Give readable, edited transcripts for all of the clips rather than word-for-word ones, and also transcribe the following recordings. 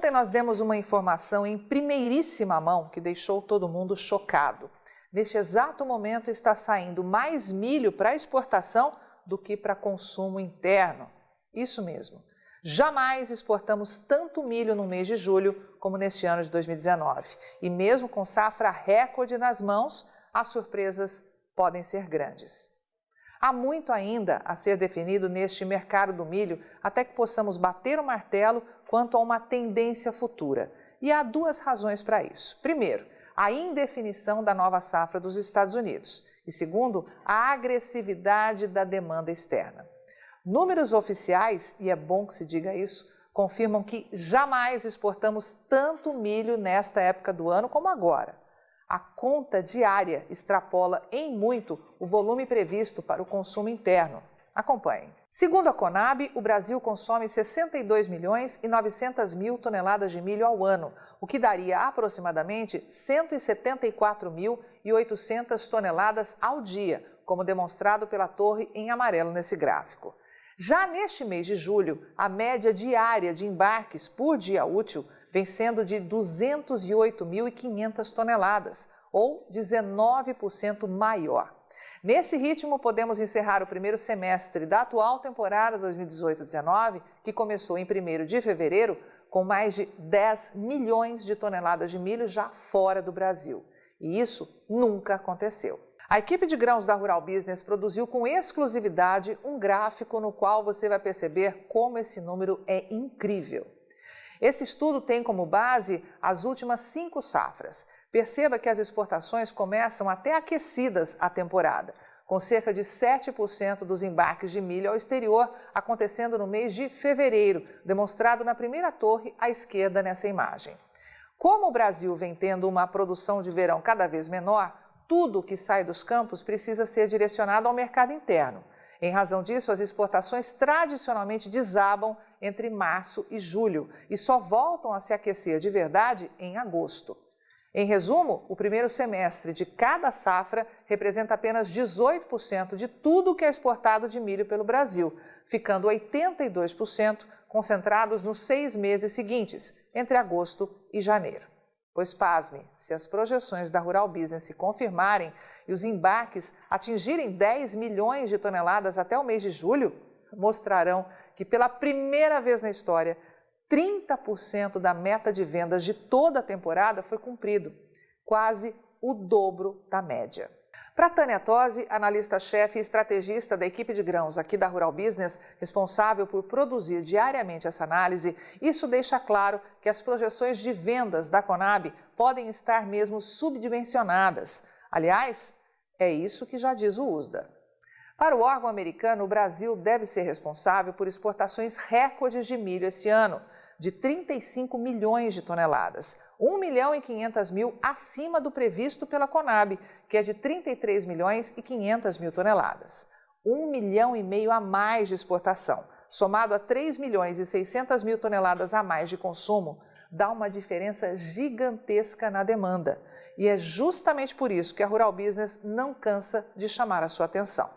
Ontem nós demos uma informação em primeiríssima mão que deixou todo mundo chocado. Neste exato momento está saindo mais milho para exportação do que para consumo interno. Isso mesmo. Jamais exportamos tanto milho no mês de julho como neste ano de 2019. E mesmo com safra recorde nas mãos, as surpresas podem ser grandes. Há muito ainda a ser definido neste mercado do milho até que possamos bater o martelo quanto a uma tendência futura. E há duas razões para isso. Primeiro, a indefinição da nova safra dos Estados Unidos. E segundo, a agressividade da demanda externa. Números oficiais, e é bom que se diga isso, confirmam que jamais exportamos tanto milho nesta época do ano como agora. A conta diária extrapola em muito o volume previsto para o consumo interno. Acompanhem. Segundo a Conab, o Brasil consome 62 milhões e 900 mil toneladas de milho ao ano, o que daria aproximadamente 174.800 toneladas ao dia, como demonstrado pela torre em amarelo nesse gráfico. Já neste mês de julho, a média diária de embarques por dia útil vem sendo de 208.500 toneladas, ou 19% maior. Nesse ritmo, podemos encerrar o primeiro semestre da atual temporada 2018-19, que começou em 1º de fevereiro, com mais de 10 milhões de toneladas de milho já fora do Brasil. E isso nunca aconteceu. A equipe de grãos da Rural Business produziu com exclusividade um gráfico no qual você vai perceber como esse número é incrível. Esse estudo tem como base as últimas 5 safras. Perceba que as exportações começam até aquecidas a temporada, com cerca de 7% dos embarques de milho ao exterior acontecendo no mês de fevereiro, demonstrado na primeira torre à esquerda nessa imagem. Como o Brasil vem tendo uma produção de verão cada vez menor, tudo que sai dos campos precisa ser direcionado ao mercado interno. Em razão disso, as exportações tradicionalmente desabam entre março e julho e só voltam a se aquecer de verdade em agosto. Em resumo, o primeiro semestre de cada safra representa apenas 18% de tudo que é exportado de milho pelo Brasil, ficando 82% concentrados nos 6 meses seguintes, entre agosto e janeiro. Pois, pasme, se as projeções da Rural Business se confirmarem e os embarques atingirem 10 milhões de toneladas até o mês de julho, mostrarão que pela primeira vez na história, 30% da meta de vendas de toda a temporada foi cumprido, quase o dobro da média. Para Tânia Tosi, analista-chefe e estrategista da equipe de grãos aqui da Rural Business, responsável por produzir diariamente essa análise, isso deixa claro que as projeções de vendas da Conab podem estar mesmo subdimensionadas. Aliás, é isso que já diz o USDA. Para o órgão americano, o Brasil deve ser responsável por exportações recordes de milho esse ano, de 35 milhões de toneladas, 1.500.000 acima do previsto pela Conab, que é de 33 milhões e 500 mil toneladas. 1,5 milhão a mais de exportação, somado a 3 milhões e 600 mil toneladas a mais de consumo, dá uma diferença gigantesca na demanda. E é justamente por isso que a Rural Business não cansa de chamar a sua atenção.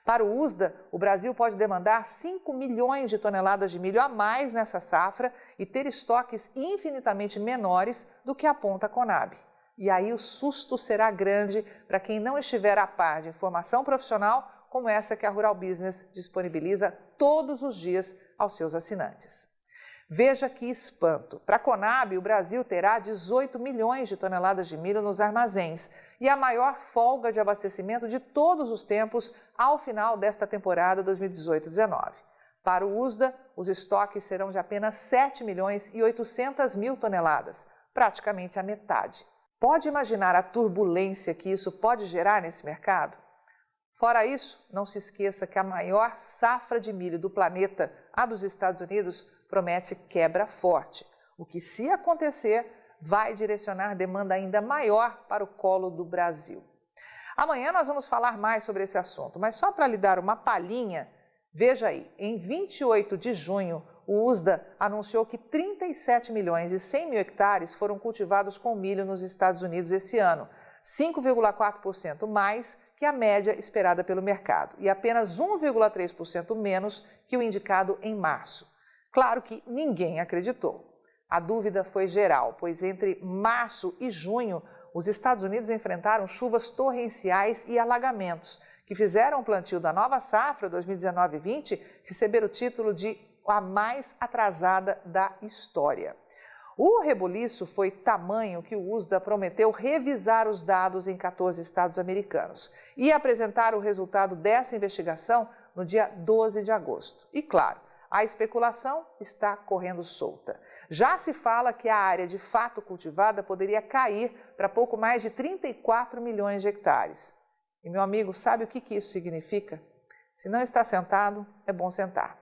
Para o USDA, o Brasil pode demandar 5 milhões de toneladas de milho a mais nessa safra e ter estoques infinitamente menores do que aponta a Conab. E aí o susto será grande para quem não estiver a par de informação profissional como essa que a Rural Business disponibiliza todos os dias aos seus assinantes. Veja que espanto! Para a Conab, o Brasil terá 18 milhões de toneladas de milho nos armazéns e a maior folga de abastecimento de todos os tempos ao final desta temporada 2018-19. Para o USDA, os estoques serão de apenas 7 milhões e 800 mil toneladas, praticamente a metade. Pode imaginar a turbulência que isso pode gerar nesse mercado? Fora isso, não se esqueça que a maior safra de milho do planeta, a dos Estados Unidos, promete quebra forte, o que, se acontecer, vai direcionar demanda ainda maior para o colo do Brasil. Amanhã nós vamos falar mais sobre esse assunto, mas só para lhe dar uma palhinha, veja aí, em 28 de junho, o USDA anunciou que 37 milhões e 100 mil hectares foram cultivados com milho nos Estados Unidos esse ano, 5,4% mais que a média esperada pelo mercado e apenas 1,3% menos que o indicado em março. Claro que ninguém acreditou. A dúvida foi geral, pois entre março e junho, os Estados Unidos enfrentaram chuvas torrenciais e alagamentos, que fizeram o plantio da nova safra 2019-20 receber o título de a mais atrasada da história. O rebuliço foi tamanho que o USDA prometeu revisar os dados em 14 estados americanos e apresentar o resultado dessa investigação no dia 12 de agosto. E claro, a especulação está correndo solta. Já se fala que a área de fato cultivada poderia cair para pouco mais de 34 milhões de hectares. E, meu amigo, sabe o que isso significa? Se não está sentado, é bom sentar.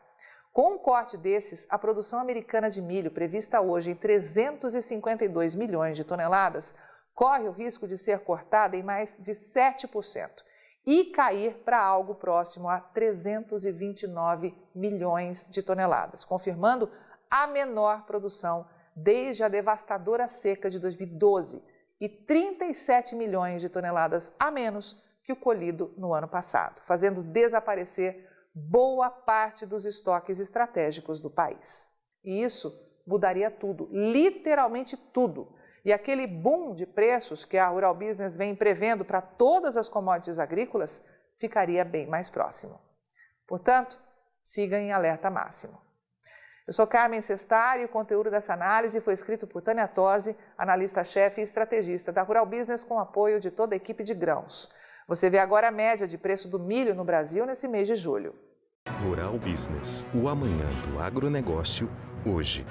Com um corte desses, a produção americana de milho, prevista hoje em 352 milhões de toneladas, corre o risco de ser cortada em mais de 7%. E cair para algo próximo a 329 milhões de toneladas, confirmando a menor produção desde a devastadora seca de 2012 e 37 milhões de toneladas a menos que o colhido no ano passado, fazendo desaparecer boa parte dos estoques estratégicos do país. E isso mudaria tudo, literalmente tudo. E aquele boom de preços que a Rural Business vem prevendo para todas as commodities agrícolas ficaria bem mais próximo. Portanto, siga em alerta máximo. Eu sou Carmen Sestari e o conteúdo dessa análise foi escrito por Tânia Tosi, analista-chefe e estrategista da Rural Business, com apoio de toda a equipe de grãos. Você vê agora a média de preço do milho no Brasil nesse mês de julho. Rural Business, o amanhã do agronegócio, hoje.